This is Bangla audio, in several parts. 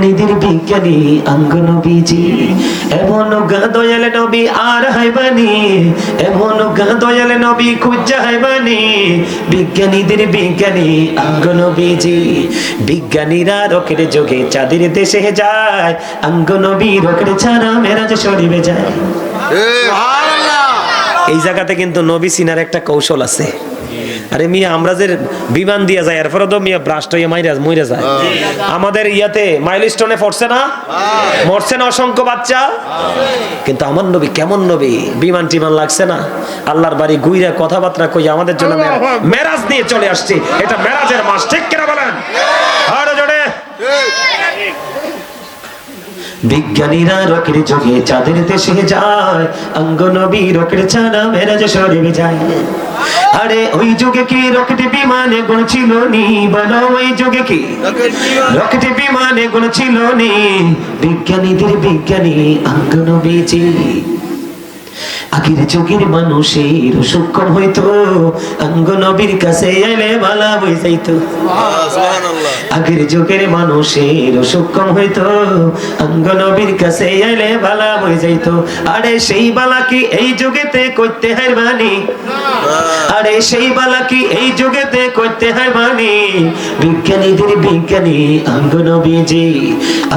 নিধির বিজ্ঞানী অঙ্গ নবীজি এমন দয়াল নবী আর হাইবানি এমন দয়াল নবী খুঁজা হাইবানি বিজ্ঞানীদের বিজ্ঞানী অঙ্গ নবীজি বিজ্ঞানীরা রকেট যোগে চাঁদের দেশে যায় অঙ্গ নবী রকেট ছাড়া মেরাজ শরীফে যায়। এই জায়গাতে কিন্তু নবী সিনার একটা কৌশল আছে। আরে মিয়া আমরা যে বিমান দিয়ে যাই এরপরে তো মিয়া ব্রাস্ট হয়ে মরে যায়। আমাদের ইয়াতে মাইলস্টোনে পড়ছে না, মরছে না অসংখ্য বাচ্চা, কিন্তু আমার নবী কেমন নবী, বিমান টিমান লাগছে না, আল্লাহর বাড়ি গুইরা কথাবার্তা কই আমাদের জন্য মেরাজ নিয়ে চলে আসছে। এটা মেরাজের মাস, ঠিক কিনা বলেন? আরো জোরে। বিজ্ঞানীরা রকেট যোগে চাঁদের দেশে যায় অঙ্গ নবী রকেট ছাড়া মেরাজ শরীফে যায়। আরে ওই যুগে কি রকেট বিমানে গুণ ছিল নি, বলো ওই যুগে কি রকেট বিমানে গুণ ছিল নি বিজ্ঞানীদের বিজ্ঞানী অঙ্গ নবীজি। আগের যুগের মানুষের সূক্ষ্ম হইতো অঙ্গ নবীর কাছে এলে বালা হয়ে যাইতো। আগের যুগের মানুষের সূক্ষ্ম হইতো অঙ্গ নবীর কাছে এলে বালা হয়ে যাইতো। আরে সেই বালা কি এই যুগেতে করতে হারবানি, আরে সেই বালা কি এই যুগেতে করতে হারবানি বিজ্ঞানীদের বিজ্ঞানী অঙ্গ নবীজি।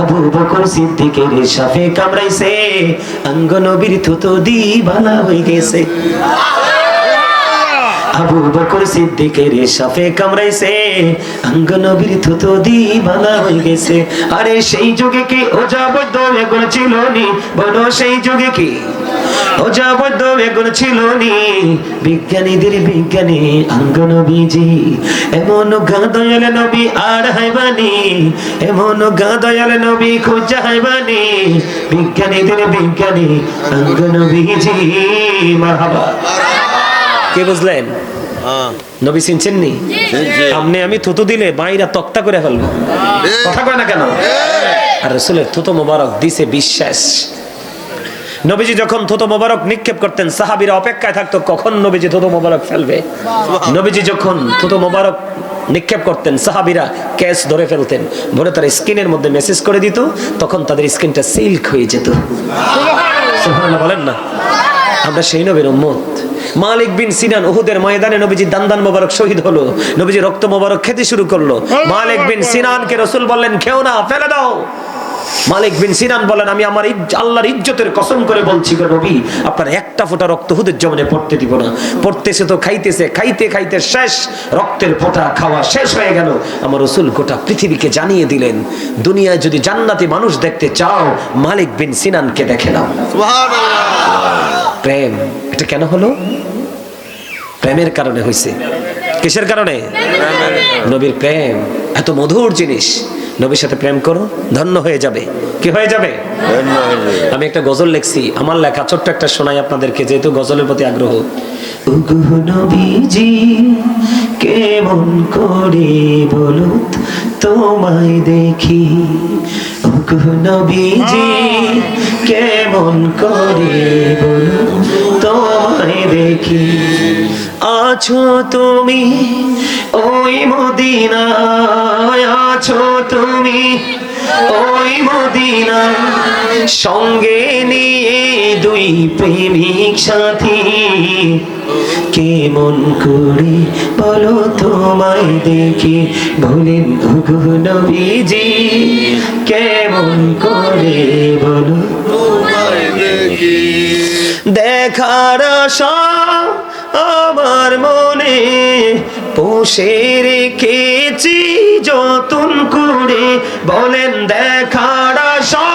আবু বকর সিদ্দিকের সাপে কামড়াইছে অঙ্গ নবীর থুতু দি বালা হয়ে গেছে। আবু বকর সিদ্দিকের সাপে কামড়াইছে অঙ্গ নবীর থুতু দি বালা হয়ে গেছে। আরে সেই যুগে কি ওজাবদ্ধ এগুন ছিল নি, বলো সেই যুগে কি ওজাবদ্ধ এগুন ছিল নি বিজ্ঞানীদের বিজ্ঞানী অঙ্গ নবীজি। এমন দয়াল নবী আর হাইবানি এমন দয়াল নবী খুঁজা হাইবানি বিজ্ঞানীদের বিজ্ঞানী অঙ্গ নবীজি। মারহাবা। কে বুঝলেন? নবী চিনছেন নি? সামনে আমি থুতু দিলে বাইরা তক্তা করে ফেলবো, কথা কয় না কেন? আর রাসূলের থুতু মোবারক দিছে বিশ্বাস। নবীজি যখন থুতু মোবারক নিক্ষেপ করতেন সাহাবীরা অপেক্ষায় থাকতো কখন নবীজি থুতু মোবারক ফেলবে। নবীজি যখন থুতু মোবারক নিক্ষেপ করতেন সাহাবীরা ক্যাচ ধরে ফেলতেন, ধরে তার স্কিনের মধ্যে মেসেজ করে দিত, তখন তাদের স্কিনটা সিল্ক হয়ে যেত। সুবহানাল্লাহ বলেন না? আমরা সেই নবীর উম্মত। মালিক বিন সিনান উহুদের ময়দানে নবীজি দান্দান মোবারক শহীদ হলো, নবীজি রক্ত মোবারক খেতে শুরু করলো। মালিক বিন সিনানকে রাসূল বললেন খেও না, ফেলে দাও। মালিক বিন সিনান বলেন আমি আমার আল্লাহর ইজ্জতের কসম করে বলছি গো নবী, আপনার একটা ফোঁটা রক্ত উহুদের জমিনে পড়তে দিব না। পড়তেছে তো খাইতেছে, খাইতে খাইতে শেষ, রক্তের ফোঁটা খাওয়া শেষ হয়ে গেল। আমার রাসূল গোটা পৃথিবীকে জানিয়ে দিলেন দুনিয়ায় যদি জান্নাতি মানুষ দেখতে চাও মালিক বিন সিনানকে দেখে নাও। সুবহানাল্লাহ। প্রেম এটা কেন হলো? প্রেমের কারণে হয়েছে। কিসের কারণে? নবীর প্রেম এত মধুর জিনিস। নবীর সাথে প্রেম করো, ধন্য হয়ে যাবে। কি হয়ে যাবে? আমি একটা গজল লিখছি, আমার লেখা, ছোট্ট একটা শোনাই আপনাদেরকে, যেহেতু গজলের প্রতি আগ্রহ। ওগো নবীজি কেমন করে বলো তোমায় দেখি, ওগো নবীজি কেমন করে বলো তোমায় দেখি। আছো তুমি ওই মদিনায়, আছো তুমি ওই মদিনায়, সঙ্গে নিয়ে দুই প্রেমিক সাথী, কেমন করে বলো তোমায় দেখি। বলেন ওগো নবীজি কেমন করে বলো তোমায় দেখি। দেখার আশা আমার মনে পুষে রেখেছি যতন করে, বলেন দেখার আশা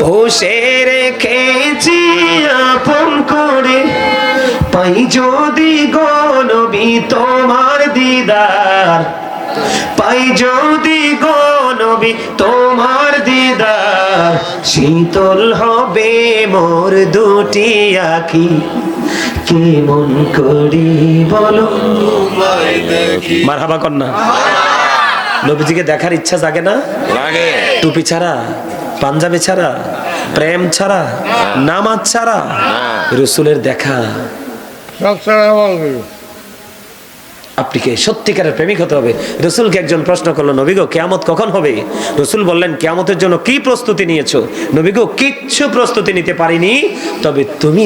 পুষে রেখেছি আপন করে। পাই যদি গো নবী তোমার দিদার, পাই যদি গো নবী তোমার দিদার, শীতল হবে মোর দুটি আঁখি, কেমন করি বলো তোমায় দেখি। মারহাবা কন্যা। নবীজিকে দেখার ইচ্ছা জাগে না? লাগে। টুপি ছাড়া, পাঞ্জাবি ছাড়া, প্রেম ছাড়া, নামাজ ছাড়া, রাসূলের দেখা আপনি কি সত্যিকারের প্রেমিক হতে হবে। রসুলকে একজন প্রশ্ন করলো, নবী গো কিয়ামত কখন হবে? রসুল বললেন, কিয়ামতের জন্য কি প্রস্তুতি নিয়েছো? নবী গো কিচ্ছু প্রস্তুতি নিতে পারিনি, তবে তুমি